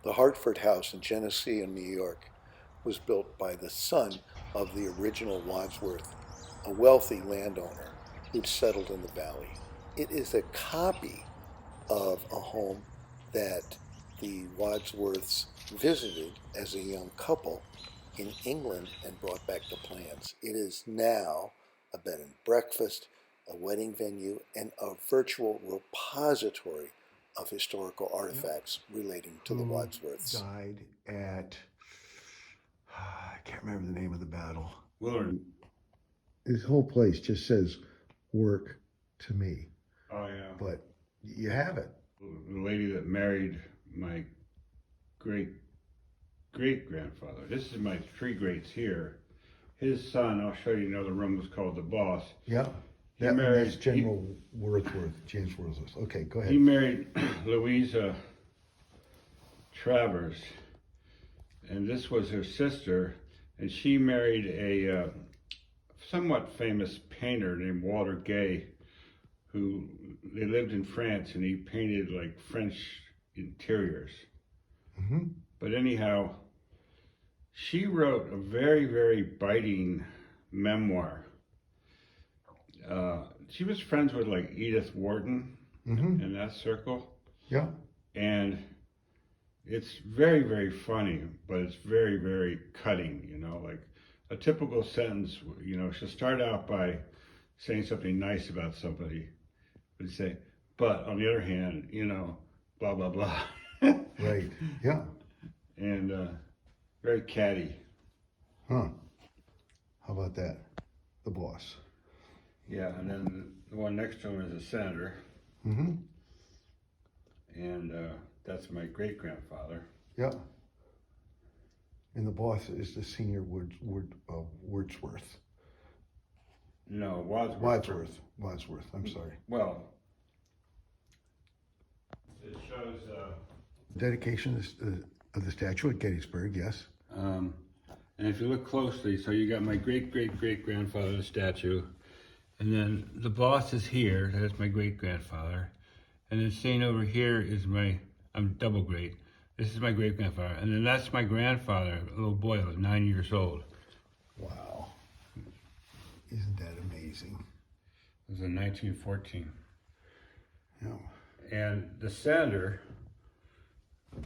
The Hartford house in Geneseo, New York, was built by the son of the original Wadsworth, a wealthy landowner who'd settled in the valley. It is a copy of a home that the Wadsworths visited as a young couple in England and brought back the plans. It is now a bed and breakfast, a wedding venue, and a virtual repository of historical artifacts relating to the Wadsworths. Died at, I can't remember the name of the battle. Willard. This whole place just says work to me. Oh, yeah. But you have it. The lady that married my great-great-grandfather. This is my three greats here. His son, I'll show you another room, was called the Boss. Yeah. That's General Wordsworth, James Wordsworth. Okay, go ahead. He married Louisa Travers, and this was her sister, and she married a somewhat famous painter named Walter Gay, who they lived in France, and he painted like French interiors. Mm-hmm. But anyhow, she wrote a very, very biting memoir. She was friends with like Edith Wharton in that circle. Yeah. And it's very, very funny, but it's very, very cutting, you know, like a typical sentence, you know, she'll start out by saying something nice about somebody, but say, but on the other hand, you know, blah, blah, blah. Right. Yeah. And very catty. Huh. How about that? The Boss. Yeah, and then the one next to him is a senator. Mm-hmm. And that's my great-grandfather. Yeah. And the Boss is the senior Wordsworth. No, Wadsworth. Wadsworth. I'm sorry. Well, it shows... Dedication of the statue at Gettysburg, yes. and if you look closely, so you got my great-great-great-grandfather's statue, and then the Boss is here, that's my great-grandfather, and then seen over here is I'm double great, this is my great-grandfather, and then that's my grandfather, a little boy, I was 9 years old. Wow. Isn't that amazing? It was in 1914. Yeah. And the senator,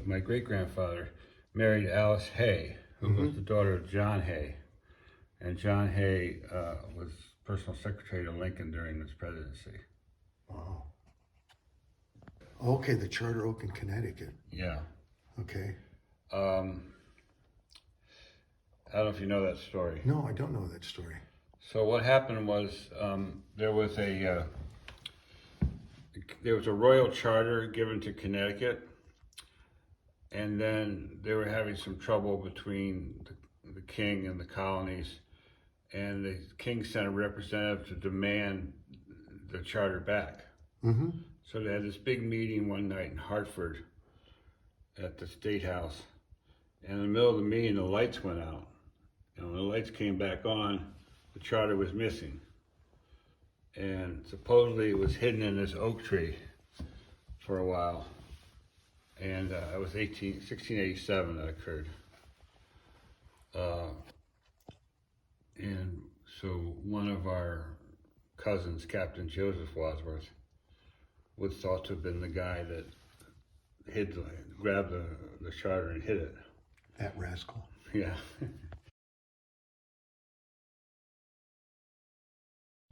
my great-grandfather, married Alice Hay, who was the daughter of John Hay. And John Hay was personal secretary to Lincoln during his presidency. Wow. Okay, the Charter Oak in Connecticut. Yeah. Okay. I don't know if you know that story. No, I don't know that story. So what happened was there was a royal charter given to Connecticut, and then they were having some trouble between the king and the colonies, and the king sent a representative to demand the charter back. Mm-hmm. So they had this big meeting one night in Hartford at the State House, and in the middle of the meeting the lights went out, and when the lights came back on, the charter was missing, and supposedly it was hidden in this oak tree for a while. And it was 1687 that occurred. And so one of our cousins, Captain Joseph Wadsworth, was thought to have been the guy that grabbed the charter and hid it. That rascal. Yeah.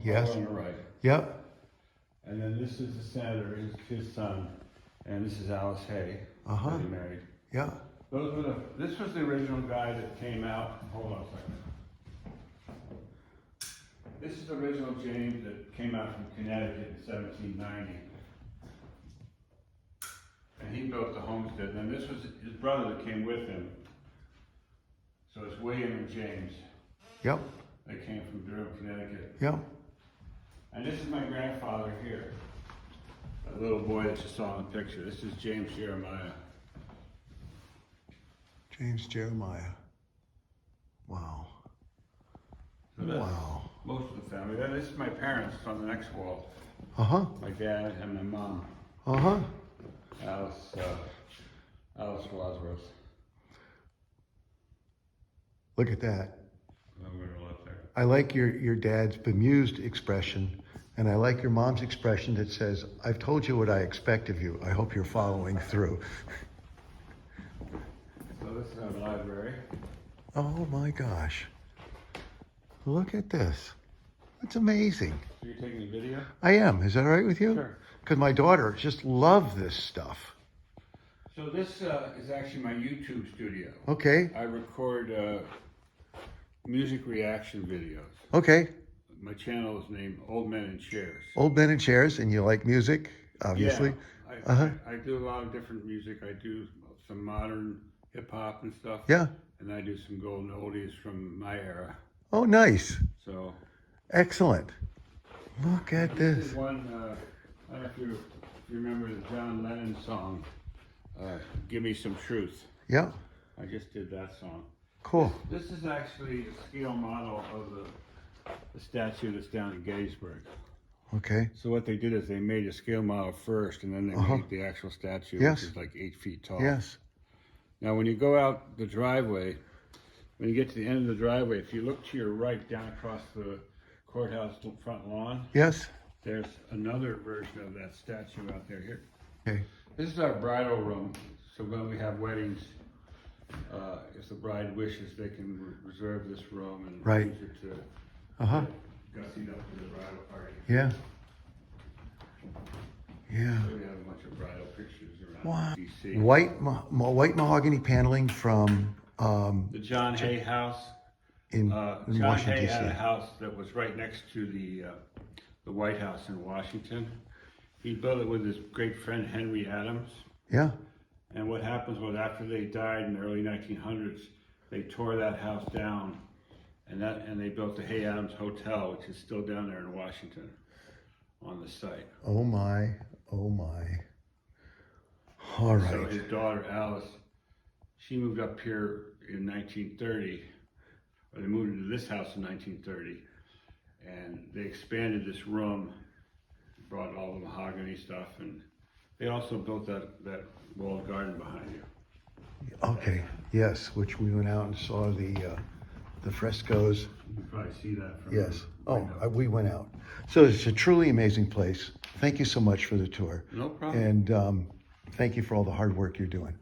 Yes. On the right. Yep. And then this is the senator, his son, and this is Alice Hay, Uh-huh. that he married. Yeah. This was the original guy that came out. Hold on a second. This is the original James that came out from Connecticut in 1790. And he built the homestead. And this was his brother that came with him. So it's William and James. Yep. They came from Durham, Connecticut. Yep. And this is my grandfather here. That little boy that you saw in the picture. This is James Jeremiah. James Jeremiah. Wow. So that's Wow. most of the family. This is my parents on the next wall. Uh-huh. My dad and my mom. Uh-huh. Alice Alice Wadsworth. Look at that. I'm going to left there. I like your dad's bemused expression, and I like your mom's expression that says, I've told you what I expect of you. I hope you're following through. So this is our library. Oh my gosh. Look at this. It's amazing. So you're taking a video? I am. Is that all right with you? Sure. Because my daughter just loves this stuff. So this is actually my YouTube studio. Okay. I record music reaction videos. Okay. My channel is named Old Men in Chairs. Old men in chairs, and you like music, obviously. Yeah, I do a lot of different music. I do some modern hip hop and stuff. Yeah. And I do some golden oldies from my era. Oh, nice. So Excellent. Look at this this. is one. I don't know if you remember the John Lennon song, "Give Me Some Truth." Yeah. I just did that song. Cool. This is actually a scale model of the statue that's down in Gettysburg. Okay. So what they did is they made a scale model first, and then they made the actual statue, Yes. which is like 8 feet tall. Yes. Now, when you go out the driveway, when you get to the end of the driveway, if you look to your right down across the courthouse front lawn, Yes. there's another version of that statue out there. Here. Okay. This is our bridal room. So when we have weddings, if the bride wishes, they can reserve this room and Right. use it to Uh-huh. gussied up for the bridal party. Yeah. Yeah. So we have a bunch of bridal pictures around Wow. DC. White mahogany paneling from The John Hay House. in John Washington Hay had a D.C. house that was right next to the White House in Washington. He built it with his great friend Henry Adams. Yeah. And what happens was after they died in the early 1900s, they tore that house down, and they built the Hay Adams Hotel, which is still down there in Washington, on the site. Oh my. Oh my. All So right. his daughter Alice, she moved up here in 1930, or they moved into this house in 1930, and they expanded this room, brought all the mahogany stuff, and they also built that walled garden behind you. Okay. Yes, which we went out and saw the frescoes. You can probably see that from Yes. the window. Oh, we went out. So it's a truly amazing place. Thank you so much for the tour. No problem. And thank you for all the hard work you're doing.